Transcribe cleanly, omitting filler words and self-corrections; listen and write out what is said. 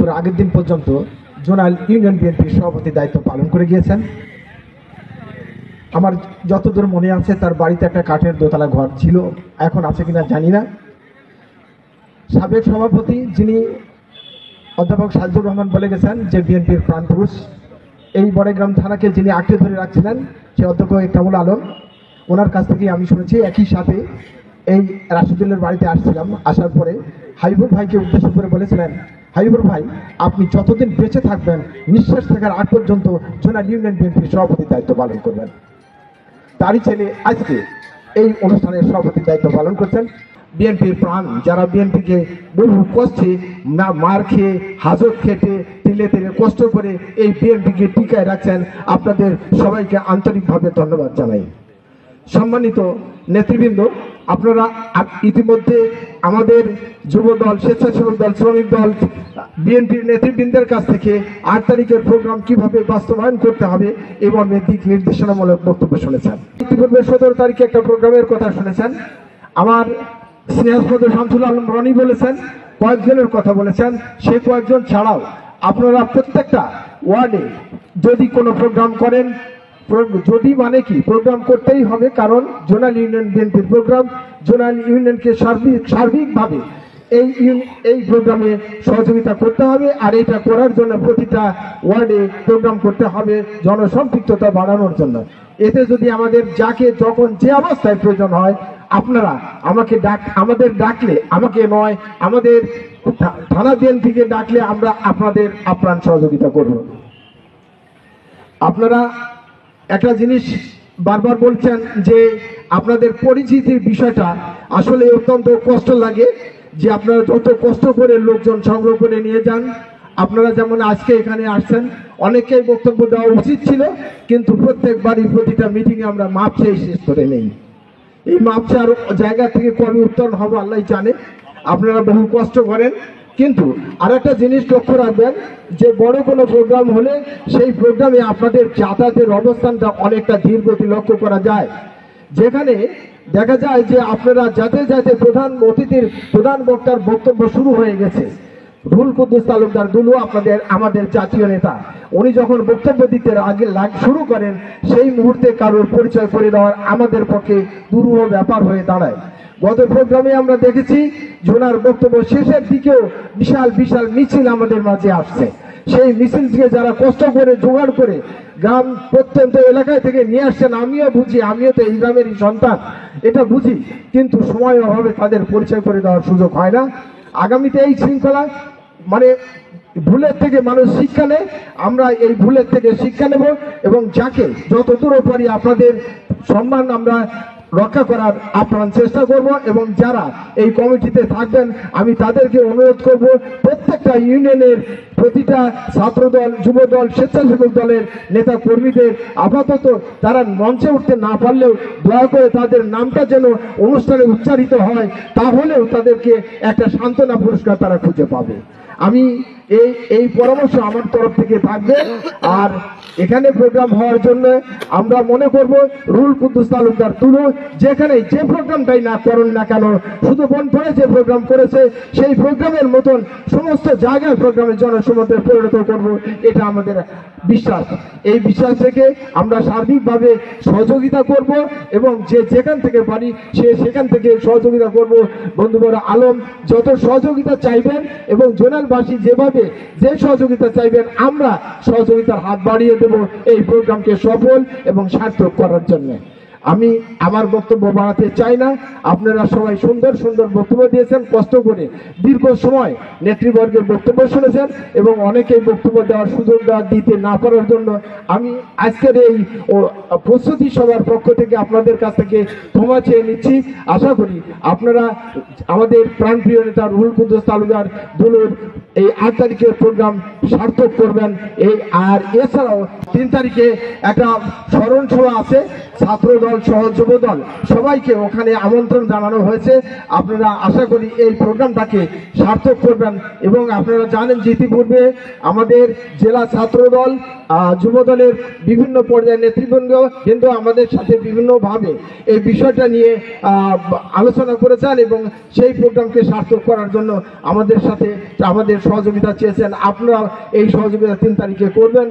মৃত্যুর আগের দিন পর্যন্ত জোনাল ইউনিয়ন বিএনপির সভাপতি দায়িত্ব পালন করে গিয়েছেন। আমার যতদূর মনে আছে তার বাড়িতে একটা কাঠের দোতলা ঘর ছিল, এখন আছে কিনা জানি না। সাবেক সভাপতি যিনি অধ্যাপক সাজিদুর রহমান বলে গেছেন যে বিএনপির প্রাণপুরুষ, এই বড়গ্রাম থানাকে যিনি আঁকড়ে ধরে রাখছিলেন সে অধ্যক্ষ কামরুল আলম, ওনার কাছ থেকে আমি শুনেছি। একই সাথে এই রাশিদুলের বাড়িতে আসছিলাম, আসার পরে হাবিবুর ভাইকে উদ্দেশ্য করে বলেছিলেন, হাবিবুর ভাই আপনি যতদিন বেঁচে থাকবেন নিঃশ্বাস থাকার আগ পর্যন্ত জোনাল ইউনিয়ন বিএনপির সভাপতির দায়িত্ব পালন করবেন। তারই ছেলে আজকে এই অনুষ্ঠানের সভাপতির দায়িত্ব পালন করছেন। বিএনপির প্রাণ, যারা বিএনপিকে বহু কষ্টে না মার খেয়ে হাজত খেটে তিলে তিলে কষ্ট করে এই বিএনপিকে টিকায় রাখছেন, আপনাদের সবাইকে আন্তরিকভাবে ধন্যবাদ জানাই। সম্মানিত নেতৃবৃন্দ, আপনারা ইতিমধ্যে আমাদের যুব দল, স্বেচ্ছাসেবক দল, শ্রমিক দল, বিএনপির নেতৃবৃন্দের কাছ থেকে 8 তারিখের প্রোগ্রাম কিভাবে বাস্তবায়ন করতে হবে এবং দিক নির্দেশনামূলক বক্তব্য শুনেছেন। ইতিপূর্বে 17 তারিখে একটা প্রোগ্রামের কথা শুনেছেন। আমার স্নেহস্পদ শামসুল আলম রনি বলেছেন, কয়েকজনের কথা বলেছেন। সে কয়েকজন ছাড়াও আপনারা প্রত্যেকটা ওয়ার্ডে যদি কোনো প্রোগ্রাম করেন, যদি মানে কি প্রোগ্রাম করতেই হবে, কারণ জোনাল ইউনিয়ন বিএনপির প্রোগ্রাম, জোনাল ইউনিয়নকে সার্বিকভাবে এই প্রোগ্রামে সহযোগিতা করতে হবে। আর এটা করার জন্য প্রতিটা ওয়ার্ডে প্রোগ্রাম করতে হবে জনসম্পৃক্ততা বাড়ানোর জন্য। এতে যদি আমাদের যাকে যখন যে অবস্থায় প্রয়োজন হয়, আপনারা আমাদের ডাকলে, আমাকে নয়, আমাদের থানা বিএনপিকে ডাকলে আমরা আপনাদের আপ্রাণ সহযোগিতা করব। আপনারা একটা জিনিস বারবার বলছেন যে আপনাদের পরিচিতির বিষয়টা আসলে অত্যন্ত কষ্ট লাগে, যে আপনারা যত কষ্ট করে লোকজন সংগ্রহ করে নিয়ে যান। আপনারা যেমন আজকে এখানে আসছেন, অনেকেই বক্তব্য দেওয়া উচিত ছিল, কিন্তু প্রত্যেকবারই প্রতিটা মিটিংয়ে আমরা মাপ চেয়ে শেষ করে নেই। এই মাপ চার জায়গা থেকে কবে উত্তরণ হবে আল্লাহ জানে। আপনারা বহু কষ্ট করেন, কিন্তু আরেকটা জিনিস লক্ষ্য রাখবেন যে বড় কোনো প্রোগ্রাম হলে সেই প্রোগ্রামে আপনাদের যাতায়াতের অবস্থানটা অনেকটা ধীর গতি লক্ষ্য করা যায়, যেখানে দেখা যায় যে আপনারা যাতে যাতে প্রধান বক্তার বক্তব্য শুরু হয়ে গেছে। রুহুল কুদ্দুস তালুকদার দুলু আমাদের জাতীয় নেতা, উনি যখন বক্তব্য দিতে আগে শুরু করেন, সেই মুহূর্তে কারোর পরিচয় করে দেওয়ার আমাদের পক্ষে দুরূহ ব্যাপার হয়ে দাঁড়ায়। গত প্রোগ্রামে আমরা দেখেছি জোনার বক্তব্য শেষের দিকেও বিশাল বিশাল মিছিল আমাদের মাঝে আসছে। সেই মিছিলকে যারা কষ্ট করে জোগাড় করে গ্রাম প্রত্যন্ত এলাকায় থেকে নিয়ে আসছেন, আমিও বুঝি, আমিও তো এই গ্রামেরই সন্তান, এটা বুঝি, কিন্তু সময়ের অভাবে তাদের পরিচয় করে দেওয়ার সুযোগ হয় না। আগামীতে এই শৃঙ্খলা মানে ভুলের থেকে মানুষ শিক্ষা নেয়, আমরা এই ভুলের থেকে শিক্ষা নেব এবং যাকে যতদূর পারি আপনাদের সম্মান আমরা রক্ষা করার আপ্রাণ চেষ্টা করব। এবং যারা এই কমিটিতে থাকবেন আমি তাদেরকে অনুরোধ করব, প্রত্যেকটা ইউনিয়নের প্রতিটা ছাত্রদল, যুবদল, স্বেচ্ছাসেবক দলের নেতা কর্মীদের আপাতত তারা মঞ্চে উঠতে না পারলেও দয়া করে তাদের নামটা যেন অনুষ্ঠানে উচ্চারিত হয়, তাহলেও তাদেরকে একটা সান্ত্বনা পুরস্কার তারা খুঁজে পাবে। আমি এই পরামর্শ আমার তরফ থেকে থাকবে। আর এখানে প্রোগ্রাম হওয়ার জন্য আমরা মনে করব রুহুল কুদ্দুস তালুকদার তুলো যেখানে যে প্রোগ্রামটাই না করুন না কেন, শুধু বনফারে যে প্রোগ্রাম করেছে সেই প্রোগ্রামের মতন সমস্ত জায়গায় প্রোগ্রামের জনসমুদ্রে পরিণত করব, এটা আমাদের বিশ্বাস। এই বিশ্বাস থেকে আমরা সার্বিকভাবে সহযোগিতা করব এবং যে যেখান থেকে পারি সেখান থেকে সহযোগিতা করব। বন্ধুবর আলম যত সহযোগিতা চাইবেন এবং জোনালবাসী যে সহযোগিতা চাইবেন, আমরা সহযোগিতার হাত বাড়িয়ে দেব এই প্রোগ্রামকে সফল এবং সার্থক করার জন্য। আমি আমার বক্তব্য বাড়াতে চাই না। আপনারা সবাই সুন্দর সুন্দর বক্তব্য দিয়েছেন, কষ্ট করে দীর্ঘ সময় নেতৃবর্গের বক্তব্য শুনেছেন এবং অনেকেই বক্তব্য দেওয়ার সুযোগ দিতে না পারার জন্য আমি আজকের এই প্রস্তুতি সভার পক্ষ থেকে আপনাদের কাছ থেকে ক্ষমা চেয়ে নিচ্ছি। আশা করি আপনারা আমাদের প্রাণপ্রিয় নেতা রুহুল কুদ্দুস তালুকদার দুলুর এই 8 তারিখের প্রোগ্রাম সার্থক করবেন। আর এছাড়াও 3 তারিখে একটা স্মরণ সভা আছে, ছাত্রদল সহ যুবদল সবাইকে ওখানে আমন্ত্রণ জানানো হয়েছে। আপনারা আশা করি এই প্রোগ্রামটাকে সার্থক করবেন। এবং আপনারা জানেন যে ইতিপূর্বে আমাদের জেলা ছাত্রদল, যুবদলের বিভিন্ন পর্যায়ের নেতৃবৃন্দ কিন্তু আমাদের সাথে বিভিন্নভাবে এই বিষয়টা নিয়ে আলোচনা করেছেন এবং সেই প্রোগ্রামকে সার্থক করার জন্য আমাদের সাথে আমাদের সহযোগিতা চেয়েছেন, আপনারা এই সহযোগিতা 3 তারিখে করবেন।